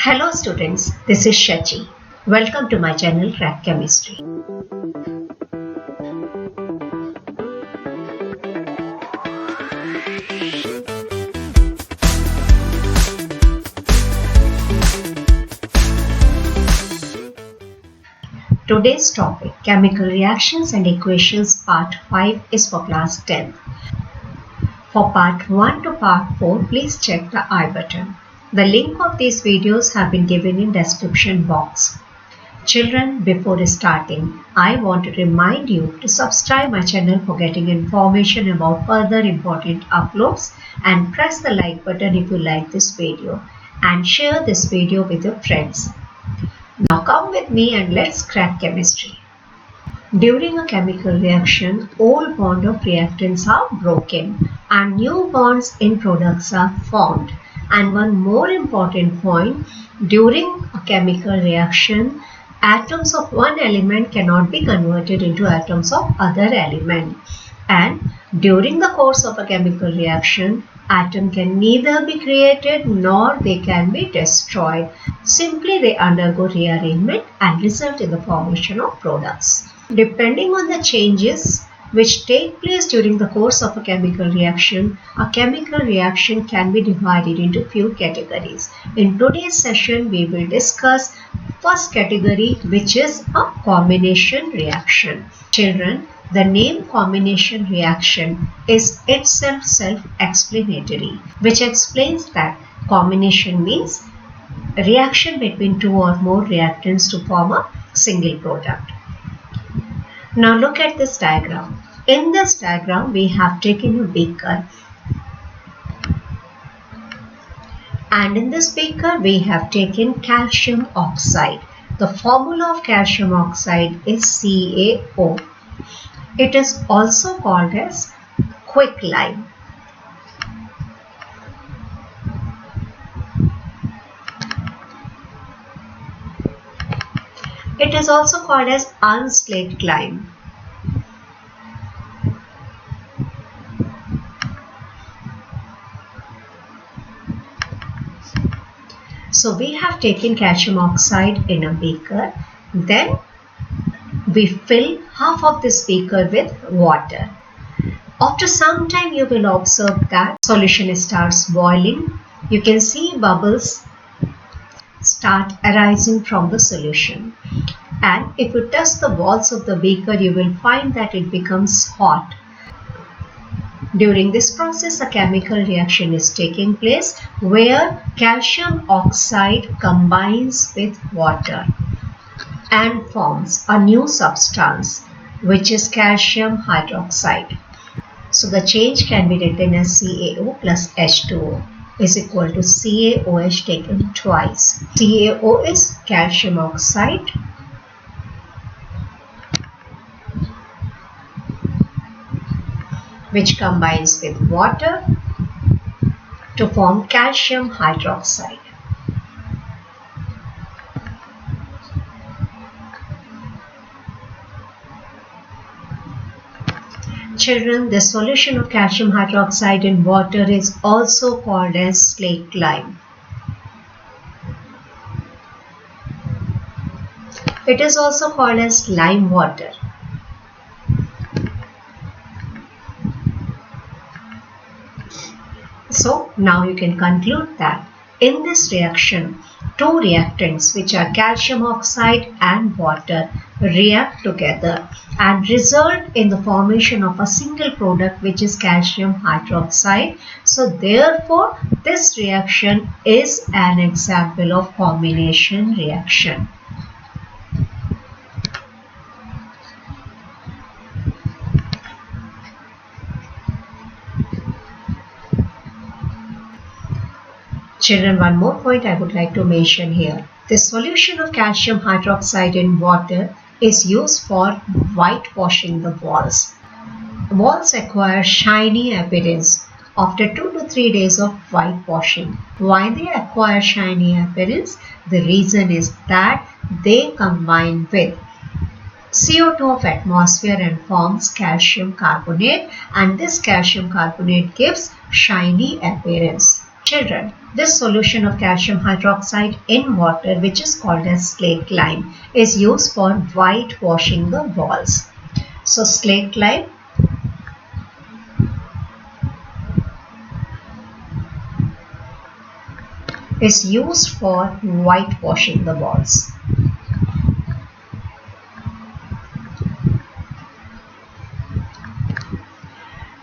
Hello students, this is Shachi. Welcome to my channel Crack Chemistry. Today's topic, Chemical Reactions and Equations Part 5 is for class 10th. For Part 1 to Part 4, please check the I button. The link of these videos have been given in description box. Children, before starting, I want to remind you to subscribe my channel for getting information about further important uploads and press the like button if you like this video and share this video with your friends. Now come with me and let's crack chemistry. During a chemical reaction, old bonds of reactants are broken and new bonds in products are formed. And one more important point, during a chemical reaction, atoms of one element cannot be converted into atoms of other element. And during the course of a chemical reaction, atom can neither be created nor they can be destroyed. Simply they undergo rearrangement and result in the formation of products. Depending on the changes which take place during the course of a chemical reaction can be divided into few categories. In today's session, we will discuss first category, which is a combination reaction. Children, the name combination reaction is itself self-explanatory, which explains that combination means a reaction between two or more reactants to form a single product. Now look at this diagram. In this diagram, we have taken a beaker. And in this beaker, we have taken calcium oxide. The formula of calcium oxide is CaO. It is also called as quicklime. It is also called as unslaked lime. So we have taken calcium oxide in a beaker. Then we fill half of this beaker with water. After some time, you will observe that solution starts boiling. You can see bubbles start arising from the solution. And if you touch the walls of the beaker, you will find that it becomes hot. During this process, a chemical reaction is taking place where calcium oxide combines with water and forms a new substance, which is calcium hydroxide. So the change can be written as CaO plus H2O is equal to CaOH taken twice. CaO is calcium oxide which combines with water to form calcium hydroxide. Children, the solution of calcium hydroxide in water is also called as slaked lime. It is also called as lime water. So now you can conclude that in this reaction, two reactants, which are calcium oxide and water, react together and result in the formation of a single product, which is calcium hydroxide. So therefore, this reaction is an example of combination reaction. Children, one more point I would like to mention here. The solution of calcium hydroxide in water is used for whitewashing the walls. Walls acquire shiny appearance after 2 to 3 days of whitewashing. Why they acquire shiny appearance? The reason is that they combine with CO2 of atmosphere and forms calcium carbonate, and this calcium carbonate gives shiny appearance. Children, This solution of calcium hydroxide in water, which is called as slaked lime, is used for whitewashing the walls. So slaked lime is used for whitewashing the walls.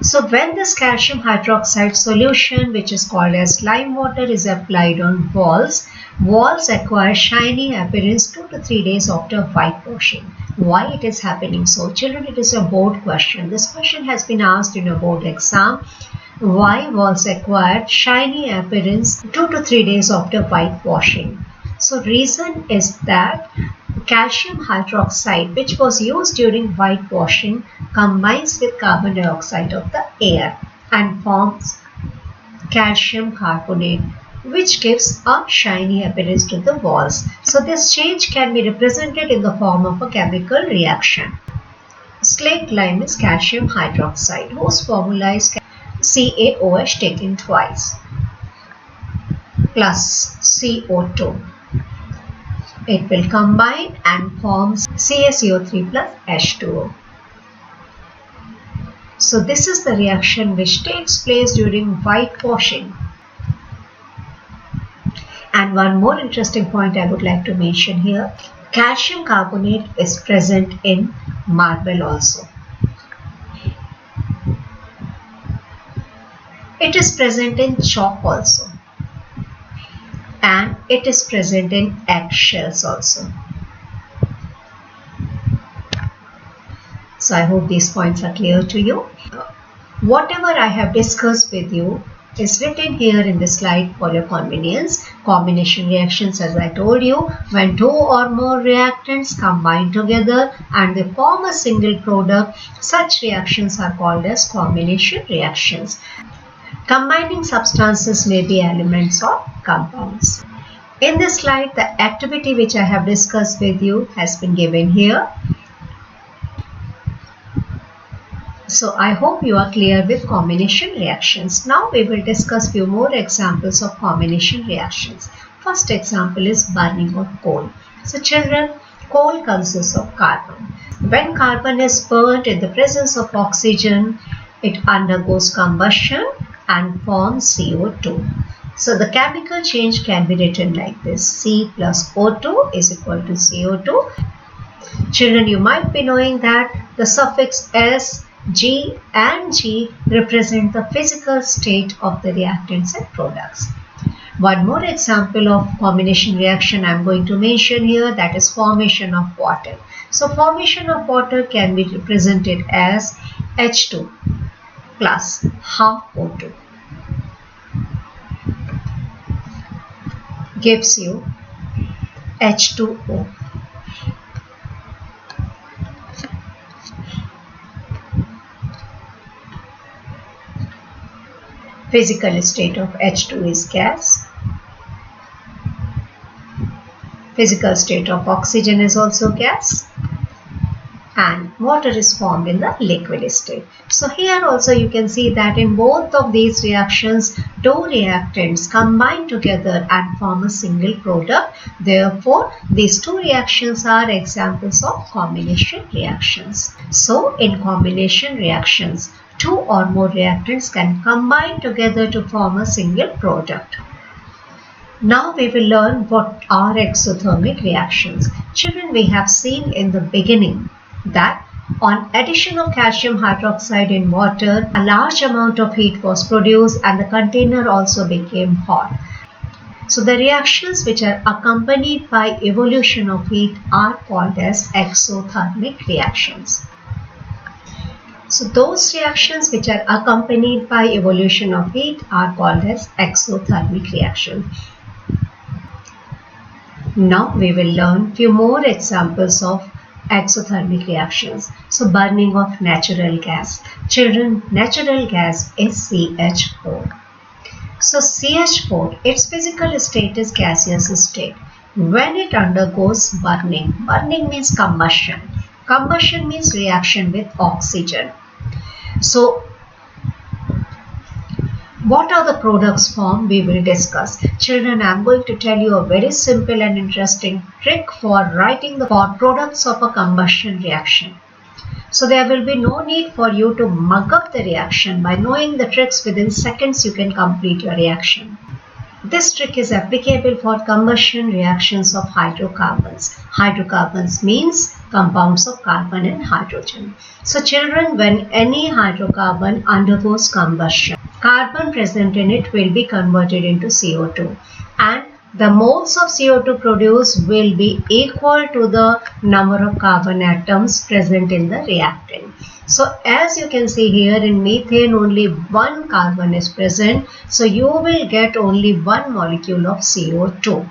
So when this calcium hydroxide solution, which is called as lime water, is applied on walls, walls acquire shiny appearance 2 to 3 days after whitewashing. Why it is happening so? Children, it is a board question. This question has been asked in a board exam. Why walls acquire shiny appearance 2 to 3 days after whitewashing? So reason is that calcium hydroxide, which was used during whitewashing, combines with carbon dioxide of the air and forms calcium carbonate, which gives a shiny appearance to the walls. So this change can be represented in the form of a chemical reaction. Slaked lime is calcium hydroxide, whose formula is CaOH taken twice plus CO2. It will combine and forms CaCO3 plus H2O. So this is the reaction which takes place during whitewashing. And one more interesting point I would like to mention here. Calcium carbonate is present in marble also. It is present in chalk also. And it is present in eggshells also. So I hope these points are clear to you. Whatever I have discussed with you is written here in the slide for your convenience. Combination reactions, as I told you, when two or more reactants combine together and they form a single product, such reactions are called as combination reactions. Combining substances may be elements or compounds. In this slide, the activity which I have discussed with you has been given here. So I hope you are clear with combination reactions. Now we will discuss few more examples of combination reactions. First example is burning of coal. So children, coal consists of carbon. When carbon is burnt in the presence of oxygen, it undergoes combustion and forms CO2. So the chemical change can be written like this: C plus O2 is equal to CO2. Children, you might be knowing that the suffix S, G and G represent the physical state of the reactants and products. One more example of combination reaction I am going to mention here, that is formation of water. So formation of water can be represented as H2 plus half O2 gives you H2O. Physical state of H2 is gas. Physical state of oxygen is also gas. And water is formed in the liquid state. So here also you can see that in both of these reactions, two reactants combine together and form a single product. Therefore, these two reactions are examples of combination reactions. So in combination reactions, two or more reactants can combine together to form a single product. Now we will learn what are exothermic reactions. Children, we have seen in the beginning that on addition of calcium hydroxide in water, a large amount of heat was produced and the container also became hot. So the reactions which are accompanied by evolution of heat are called as exothermic reactions. So those reactions which are accompanied by evolution of heat are called as exothermic reactions. Now we will learn few more examples of exothermic reactions. So burning of natural gas. Children, natural gas is CH4. So CH4, its physical state is gaseous state. When it undergoes burning, burning means combustion. Combustion means reaction with oxygen. So What are the products formed? We will discuss. Children, I am going to tell you a very simple and interesting trick for writing the products of a combustion reaction. So there will be no need for you to mug up the reaction. By knowing the tricks, within seconds you can complete your reaction. This trick is applicable for combustion reactions of hydrocarbons. Hydrocarbons means compounds of carbon and hydrogen. So children, when any hydrocarbon undergoes combustion, carbon present in it will be converted into CO2, and the moles of CO2 produced will be equal to the number of carbon atoms present in the reactant. So as you can see here, in methane only one carbon is present, so you will get only one molecule of CO2.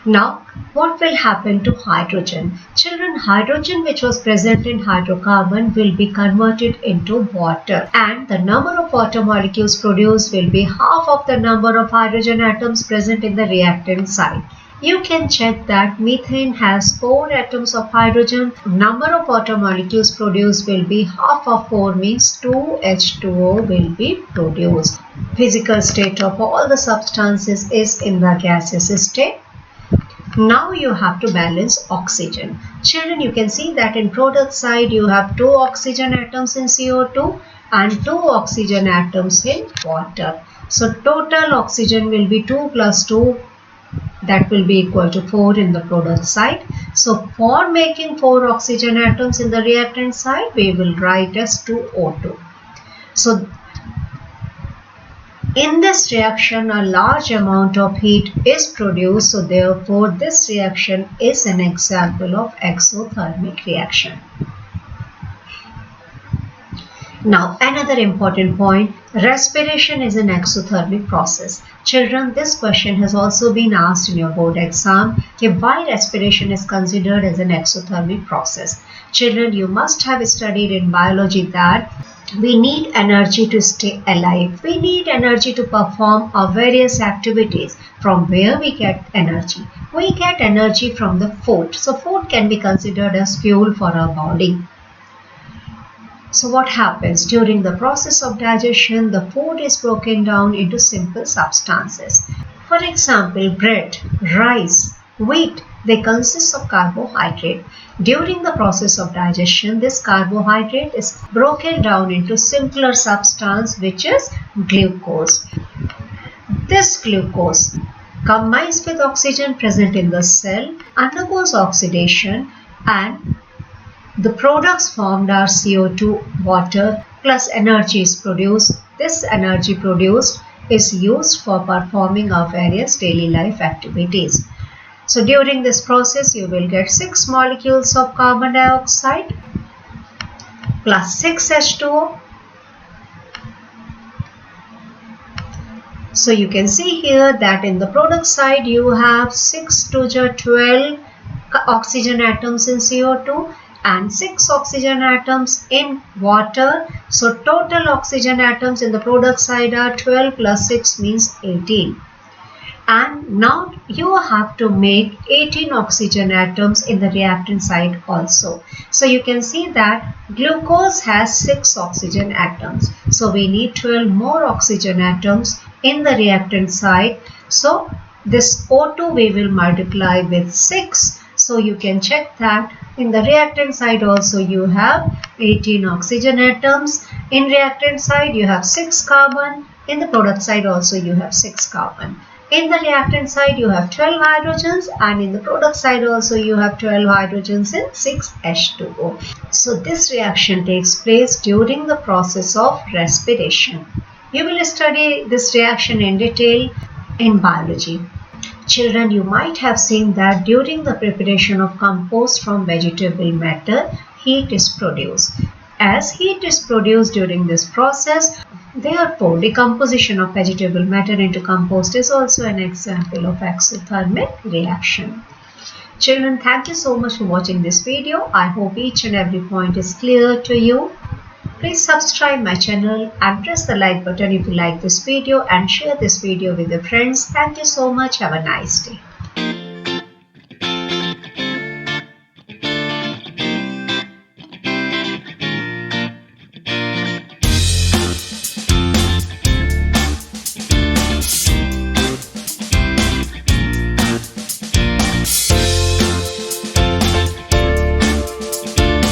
Now what will happen to hydrogen? Children, hydrogen which was present in hydrocarbon will be converted into water, and the number of water molecules produced will be half of the number of hydrogen atoms present in the reactant side. You can check that methane has 4 atoms of hydrogen. Number of water molecules produced will be half of 4, means 2H2O will be produced. Physical state of all the substances is in the gaseous state. Now you have to balance oxygen. Children, you can see that in product side you have 2 oxygen atoms in CO2 and 2 oxygen atoms in water. So total oxygen will be 2 plus 2. That will be equal to 4 in the product side. So for making 4 oxygen atoms in the reactant side, we will write as 2O2. So in this reaction, a large amount of heat is produced. So therefore, this reaction is an example of exothermic reaction. Now, another important point, respiration is an exothermic process. Children, this question has also been asked in your board exam. Why respiration is considered as an exothermic process? Children, you must have studied in biology that we need energy to stay alive. We need energy to perform our various activities. From where we get energy? We get energy from the food. So food can be considered as fuel for our body. So what happens? During the process of digestion, the food is broken down into simple substances. For example, bread, rice, wheat, they consist of carbohydrate. During the process of digestion, this carbohydrate is broken down into simpler substance, which is glucose. This glucose combines with oxygen present in the cell, undergoes oxidation, and the products formed are CO2, water, plus energy is produced. This energy produced is used for performing our various daily life activities. So during this process, you will get 6 molecules of carbon dioxide plus 6 H2O. So you can see here that in the product side, you have 6 to 12 oxygen atoms in CO2 and 6 oxygen atoms in water. So total oxygen atoms in the product side are 12 plus 6 means 18. And now you have to make 18 oxygen atoms in the reactant side also. So you can see that glucose has 6 oxygen atoms. So we need 12 more oxygen atoms in the reactant side. So this O2 we will multiply with 6. So you can check that in the reactant side also you have 18 oxygen atoms. In reactant side you have 6 carbon. In the product side also you have 6 carbon. In the reactant side you have 12 hydrogens, and in the product side also you have 12 hydrogens and 6 H2O. So this reaction takes place during the process of respiration. You will study this reaction in detail in biology. Children, you might have seen that during the preparation of compost from vegetable matter, heat is produced. As heat is produced during this process, therefore decomposition of vegetable matter into compost is also an example of exothermic reaction. Children, thank you so much for watching this video. I hope each and every point is clear to you. Please subscribe my channel and press the like button if you like this video, and share this video with your friends. Thank you so much. Have a nice day.